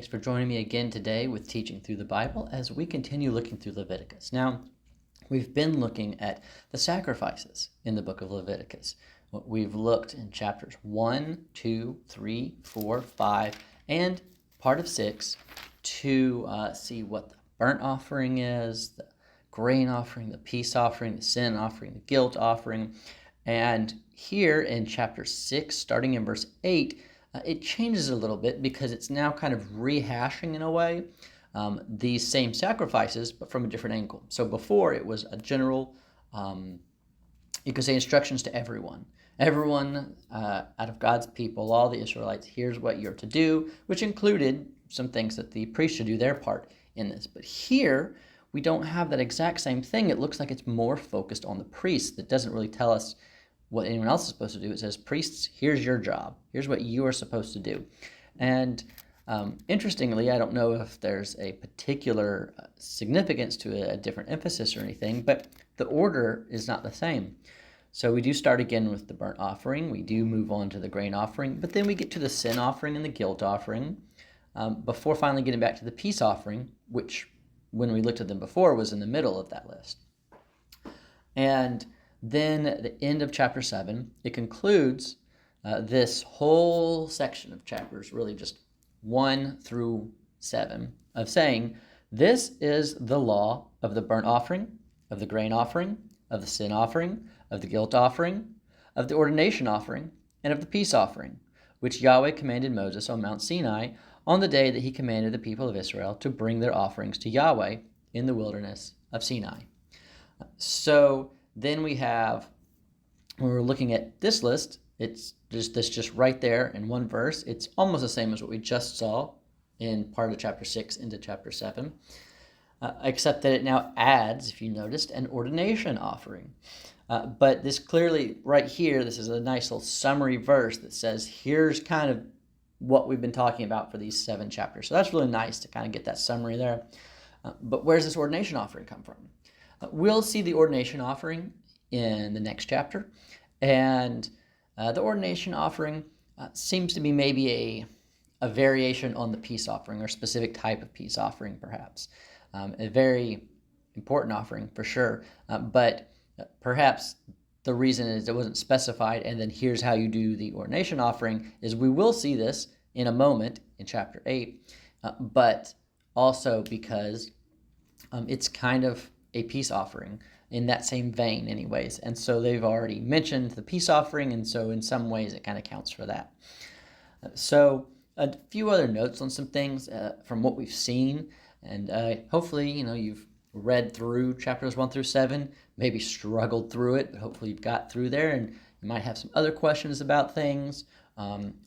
Thanks for joining me again today with Teaching Through the Bible as we continue looking through Leviticus. Now, we've been looking at the sacrifices in the book of Leviticus. We've looked in chapters 1, 2, 3, 4, 5, and part of 6 to see what the burnt offering is, the grain offering, the peace offering, the sin offering, the guilt offering. And here in chapter 6, starting in verse 8, it changes a little bit because it's now kind of rehashing in a way these same sacrifices, but from a different angle. So before it was a general, you could say instructions to everyone. Everyone out of God's people, all the Israelites, here's what you're to do, which included some things that the priest should do their part in this. But here, we don't have that exact same thing. It looks like it's more focused on the priest. That doesn't really tell us what anyone else is supposed to do. It says, priests, here's your job. Here's what you are supposed to do. And interestingly, I don't know if there's a particular significance to a different emphasis or anything, but the order is not the same. So we do start again with the burnt offering. We do move on to the grain offering, but then we get to the sin offering and the guilt offering before finally getting back to the peace offering, which when we looked at them before was in the middle of that list. And then at the end of chapter 7, it concludes this whole section of chapters, really just 1 through 7, of saying, this is the law of the burnt offering, of the grain offering, of the sin offering, of the guilt offering, of the ordination offering, and of the peace offering, which Yahweh commanded Moses on Mount Sinai on the day that he commanded the people of Israel to bring their offerings to Yahweh in the wilderness of Sinai. So then we have, when we're looking at this list, it's just right there in one verse. It's almost the same as what we just saw in part of chapter 6 into chapter 7, except that it now adds, if you noticed, an ordination offering. But this clearly, right here, this is a nice little summary verse that says, here's kind of what we've been talking about for these 7 chapters. So that's really nice to kind of get that summary there. But where's this ordination offering come from? We'll see the ordination offering in the next chapter, and the ordination offering seems to be maybe a variation on the peace offering, or a specific type of peace offering, perhaps. A very important offering, for sure, but perhaps the reason is it wasn't specified, and then here's how you do the ordination offering, is we will see this in a moment in chapter 8, but also because it's kind of a peace offering in that same vein anyways. And so they've already mentioned the peace offering, and so in some ways it kind of counts for that. So a few other notes on some things from what we've seen, and hopefully, you've read through chapters 1 through 7, maybe struggled through it, but hopefully you've got through there, and you might have some other questions about things,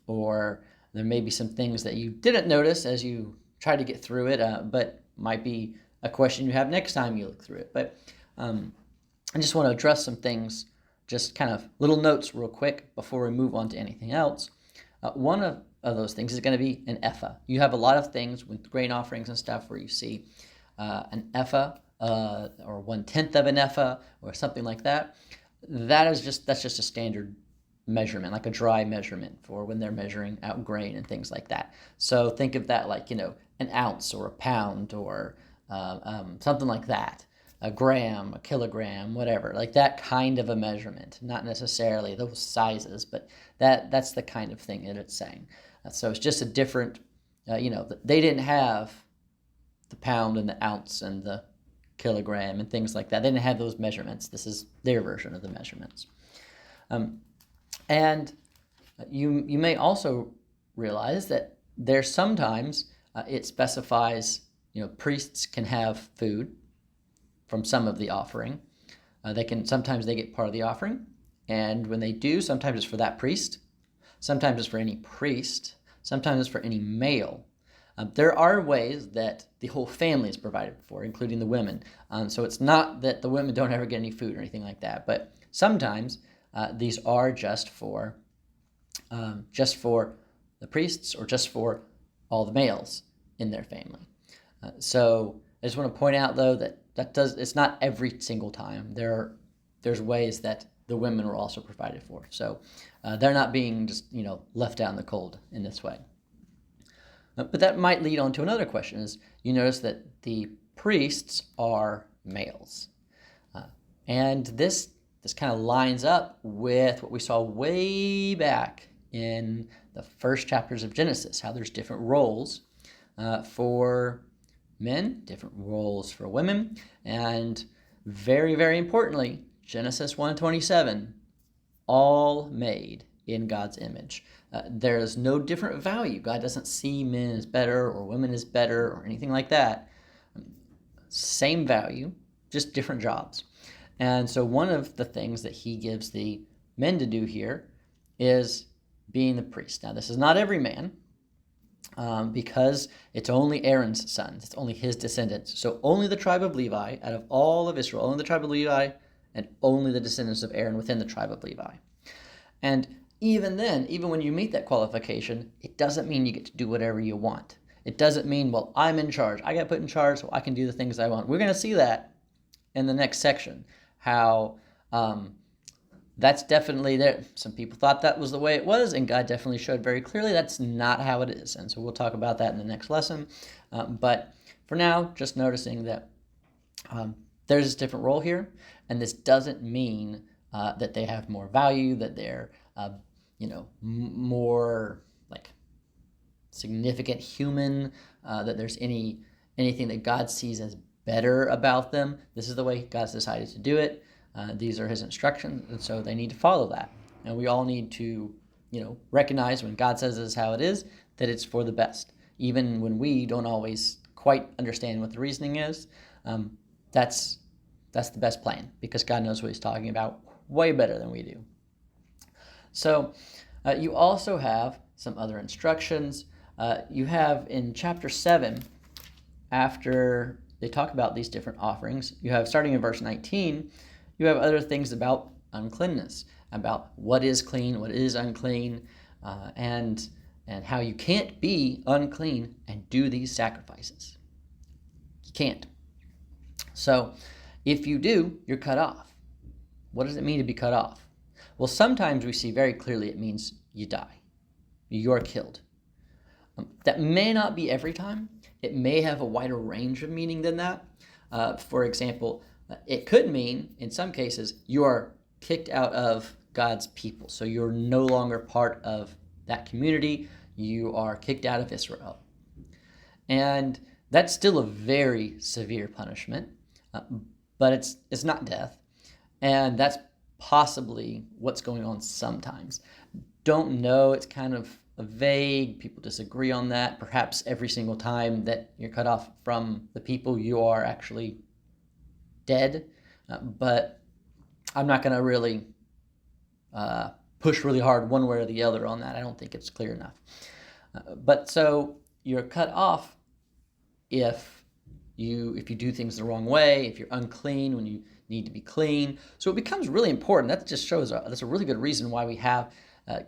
or there may be some things that you didn't notice as you try to get through it, but might be a question you have next time you look through it. But I just want to address some things, just kind of little notes real quick before we move on to anything else. One of those things is going to be an ephah. You have a lot of things with grain offerings and stuff where you see an ephah or 1/10 of an ephah or something like that. That's just a standard measurement, like a dry measurement for when they're measuring out grain and things like that. So think of that like, an ounce or a pound or something like that. A gram, a kilogram, whatever, like that kind of a measurement. Not necessarily those sizes, but that's the kind of thing that it's saying. So it's just a different, they didn't have the pound and the ounce and the kilogram and things like that. They didn't have those measurements. This is their version of the measurements. And you may also realize that there's sometimes it specifies, priests can have food from some of the offering. Sometimes they get part of the offering, and when they do, sometimes it's for that priest, sometimes it's for any priest, sometimes it's for any male. There are ways that the whole family is provided for, including the women. So it's not that the women don't ever get any food or anything like that, but sometimes these are just for the priests or just for all the males in their family. So I just want to point out, though, that it's not every single time. There's ways that the women were also provided for. So they're not being just, left out in the cold in this way. But that might lead on to another question, is you notice that the priests are males. And this kind of lines up with what we saw way back in the first chapters of Genesis, how there's different roles for men, different roles for women, and very, very importantly, Genesis 1:27, all made in God's image. There is no different value. God doesn't see men as better or women as better or anything like that. Same value, just different jobs. And so one of the things that he gives the men to do here is being the priest. Now, this is not every man, because it's only Aaron's sons. It's only his descendants. So only the tribe of Levi, out of all of Israel, only the tribe of Levi, and only the descendants of Aaron within the tribe of Levi. And even then, even when you meet that qualification, it doesn't mean you get to do whatever you want. It doesn't mean, well, I'm in charge. I got put in charge so I can do the things I want. We're going to see that in the next section, how that's definitely there. Some people thought that was the way it was, and God definitely showed very clearly that's not how it is. And so we'll talk about that in the next lesson. But for now, just noticing that there's a different role here, and this doesn't mean that they have more value, that they're more like significant human, that there's anything that God sees as better about them. This is the way God's decided to do it. These are his instructions, and so they need to follow that. And we all need to, recognize when God says this is how it is, that it's for the best. Even when we don't always quite understand what the reasoning is, that's the best plan, because God knows what he's talking about way better than we do. So you also have some other instructions. You have in chapter 7, after they talk about these different offerings, you have, starting in verse 19, you have other things about uncleanness, about what is clean, what is unclean, and how you can't be unclean and do these sacrifices. You can't. So if you do, you're cut off. What does it mean to be cut off? Well, sometimes we see very clearly it means you die. You're killed. That may not be every time. It may have a wider range of meaning than that. For example, it could mean, in some cases, you are kicked out of God's people. So you're no longer part of that community. You are kicked out of Israel. And that's still a very severe punishment, but it's not death. And that's possibly what's going on sometimes. Don't know. It's kind of vague. People disagree on that. Perhaps every single time that you're cut off from the people, you are actually dead. But I'm not going to really push really hard one way or the other on that. I don't think it's clear enough. But so you're cut off if you do things the wrong way, if you're unclean when you need to be clean. So it becomes really important. That just shows that's a really good reason why we have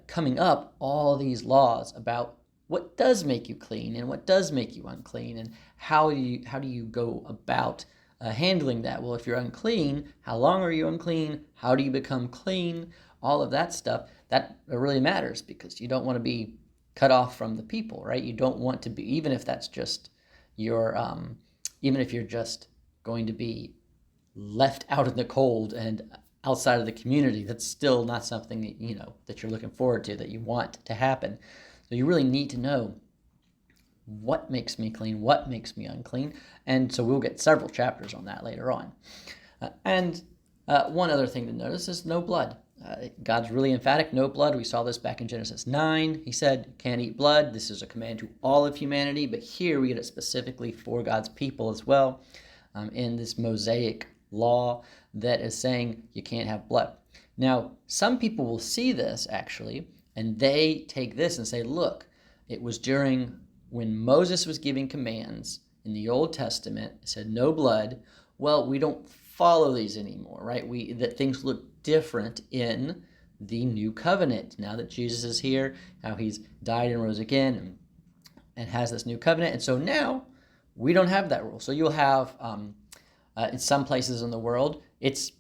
coming up all these laws about what does make you clean and what does make you unclean, and how do you go about handling that. Well, if you're unclean, how long are you unclean? How do you become clean? All of that stuff, that really matters, because you don't want to be cut off from the people, right? You don't want to be, even if that's just even if you're just going to be left out in the cold and outside of the community, that's still not something that, that you're looking forward to, that you want to happen. So you really need to know what makes me clean, what makes me unclean. And so we'll get several chapters on that later on. And one other thing to notice is no blood. God's really emphatic, no blood. We saw this back in Genesis 9. He said, can't eat blood. This is a command to all of humanity, but here we get it specifically for God's people as well, in this Mosaic law that is saying you can't have blood. Now, some people will see this, actually, and they take this and say, look, it was during when Moses was giving commands in the Old Testament, it said no blood. Well, we don't follow these anymore, right? That things look different in the new covenant now that Jesus is here, how he's died and rose again and has this new covenant. And so now we don't have that rule. So you'll have in some places in the world, it's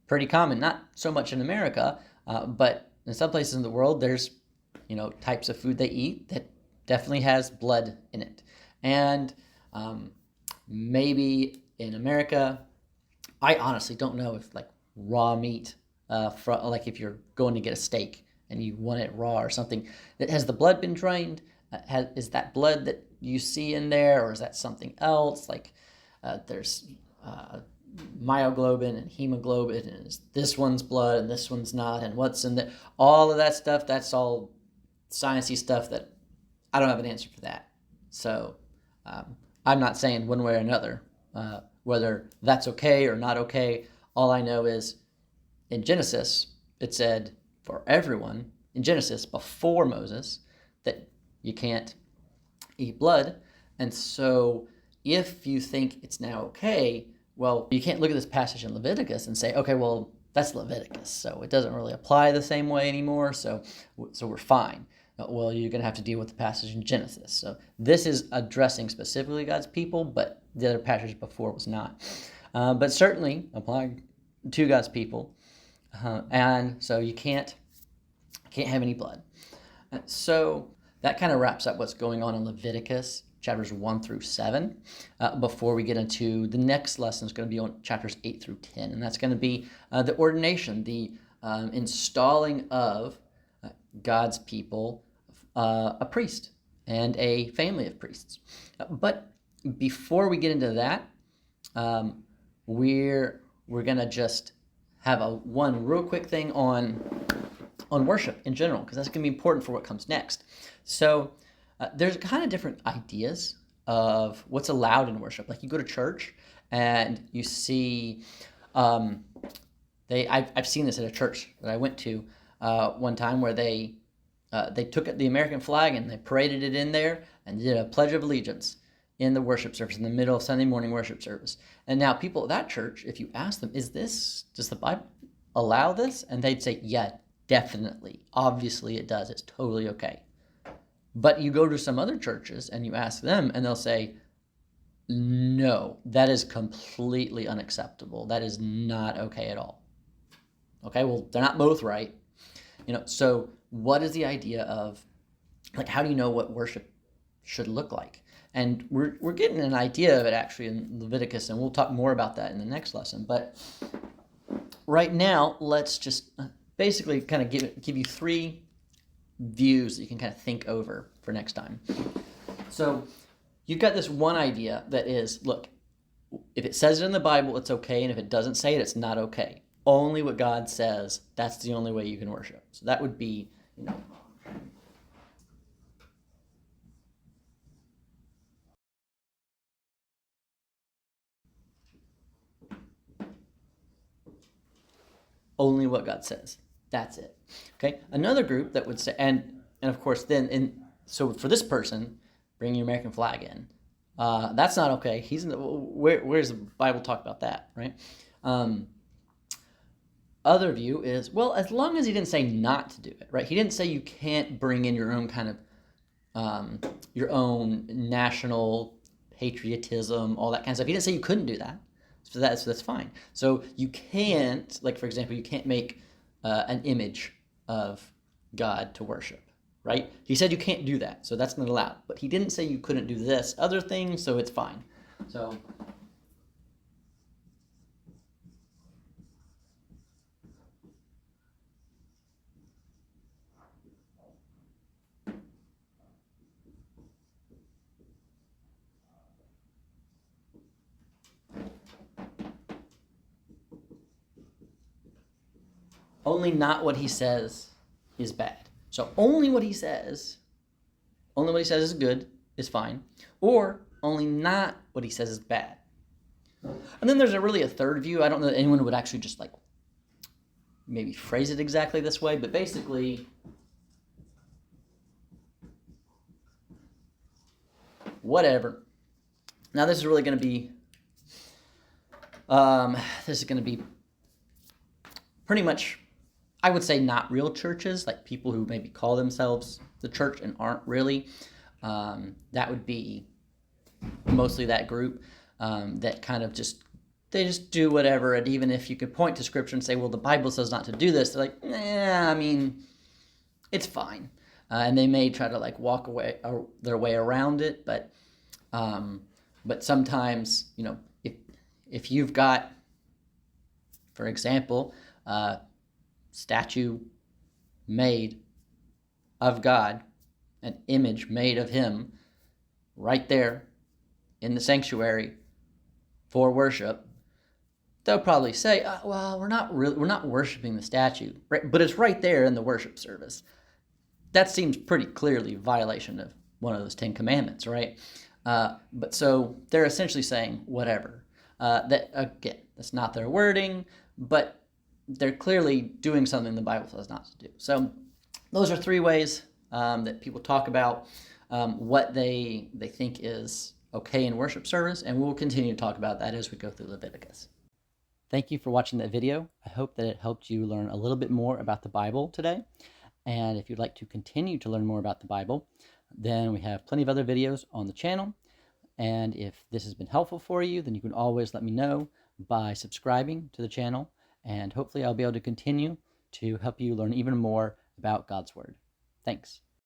pretty common, not so much in America, but in some places in the world, there's types of food they eat that definitely has blood in it. And maybe in America, I honestly don't know if like raw meat, like if you're going to get a steak and you want it raw or something, has the blood been drained? Is that blood that you see in there, or is that something else? Like there's myoglobin and hemoglobin, and is this one's blood and this one's not, and what's in the all of that stuff. That's all sciencey stuff that I don't have an answer for that. So I'm not saying one way or another whether that's okay or not okay. All I know is in Genesis, it said for everyone in Genesis before Moses that you can't eat blood. And so if you think it's now okay, well, you can't look at this passage in Leviticus and say, okay, well, that's Leviticus, so it doesn't really apply the same way anymore, so we're fine. Well, you're going to have to deal with the passage in Genesis. So this is addressing specifically God's people, but the other passage before was not. But certainly applying to God's people. And so you can't have any blood. So that kind of wraps up what's going on in Leviticus chapters 1 through 7. Before we get into the next lesson, is going to be on chapters 8 through 10. And that's going to be the ordination, the installing of God's people, a priest and a family of priests. But before we get into that, we're going to just have one real quick thing on worship in general, because that's going to be important for what comes next. So there's kind of different ideas of what's allowed in worship. Like you go to church and you see, I've seen this at a church that I went to one time where they took the American flag and they paraded it in there and did a Pledge of Allegiance in the worship service, in the middle of Sunday morning worship service. And now people at that church, if you ask them, does the Bible allow this? And they'd say, yeah, definitely. Obviously it does. It's totally okay. But you go to some other churches and you ask them and they'll say, no, that is completely unacceptable. That is not okay at all. Okay, well, they're not both right. So what is the idea of, like, how do you know what worship should look like? And we're getting an idea of it actually in Leviticus, and we'll talk more about that in the next lesson. But right now, let's just basically kind of give you three views that you can kind of think over for next time. So you've got this one idea that is, look, if it says it in the Bible, it's okay, and if it doesn't say it, it's not okay. Only what God says, that's the only way you can worship. So that would be, only what God says. That's it. Okay. Another group that would say, and of course, so for this person, bring your American flag in. That's not okay. Where's the Bible talk about that, right? Other view is, well, as long as he didn't say not to do it, right? He didn't say you can't bring in your own kind of your own national patriotism, all that kind of stuff. He didn't say you couldn't do that. So that's fine. So you can't, like, for example, you can't make an image of God to worship, right? He said you can't do that, so that's not allowed. But he didn't say you couldn't do this other thing, so it's fine. So only not what he says is bad. So only what he says is good, is fine, or only not what he says is bad. And then there's a third view. I don't know that anyone would actually just like maybe phrase it exactly this way, but basically, whatever. Now this is really going to be, pretty much, I would say, not real churches, like people who maybe call themselves the church and aren't really. That would be mostly that group that kind of they just do whatever. And even if you could point to scripture and say, well, the Bible says not to do this, they're like, I mean, it's fine. and they may try to like walk away their way around it, but sometimes, if you've got, for example, a statue made of God, an image made of him right there in the sanctuary for worship, they'll probably say, well, we're not worshiping the statue, right? But it's right there in the worship service. That seems pretty clearly violation of one of those 10 commandments, right? But so they're essentially saying whatever. That again, that's not their wording, but they're clearly doing something the Bible says not to do. So those are 3 ways that people talk about what they think is okay in worship service, and we'll continue to talk about that as we go through Leviticus. Thank you for watching that video. I hope that it helped you learn a little bit more about the Bible today. And if you'd like to continue to learn more about the Bible, then we have plenty of other videos on the channel. And if this has been helpful for you, then you can always let me know by subscribing to the channel. And hopefully I'll be able to continue to help you learn even more about God's Word. Thanks.